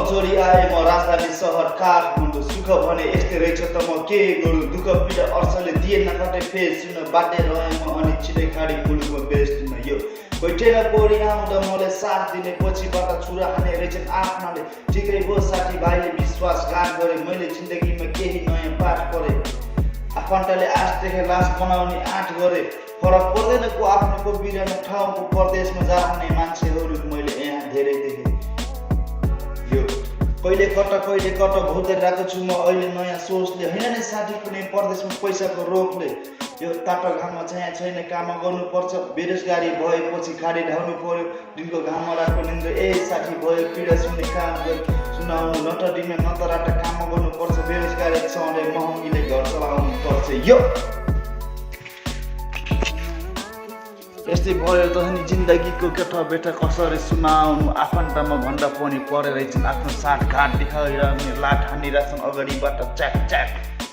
छोडी आए म राजधानी सहर काठमाडौँ सुख भने यस्तै रहेछ त म के गरौँ दुःख पीडा अर्सले दिए नकटे फेस सुन बाटे रहे म अनि छिटै खाडी मुलुकमा बेच्दिन यो बैठेर पौडी आउँदा मलाई साथ दिने पछिबाट छुरा हाने रहेछन् आफ्नाले ठिकै हो साथीभाइले विश्वासघात गरे मैले जिन्दगीमा केही नयाँ पाठ परे आफन्तले आश देखे लास बनाउने आँट गरे फरक पर्दैन को आफ्नोको बिरानो ठाउँको परदेशमा जाने मान्छेहरू मैले यहाँ धेरै देखेँ यो कहिले कट भोगेर राखेको छु म अहिले नयाँ सोचले होइन नि साथी कुनै परदेशमा पैसाको रोगले यो तातो घाममा छाया छैन काम गर्नुपर्छ बेरोजगारी भएपछि खाडी ढाउनु पर्यो दिनको घाममा राख्नु निन्द्र ए साथी भयो पीडा सुन्ने काम गरी सुनाउनु नटडिने नतराट काम गर्नुपर्छ बेरोजगारी सधैँ महँगीले घर चलाउनु पर्छ यो यस्तै भयो त नि जिन्दगीको केटा बेटा कसरी सुनाउनु आफन्तमा भन्दा पनि परेर आफ्नो साथ घाट देखाएर लाट हानिरहेछन् अगाडिबाट च्याक च्याक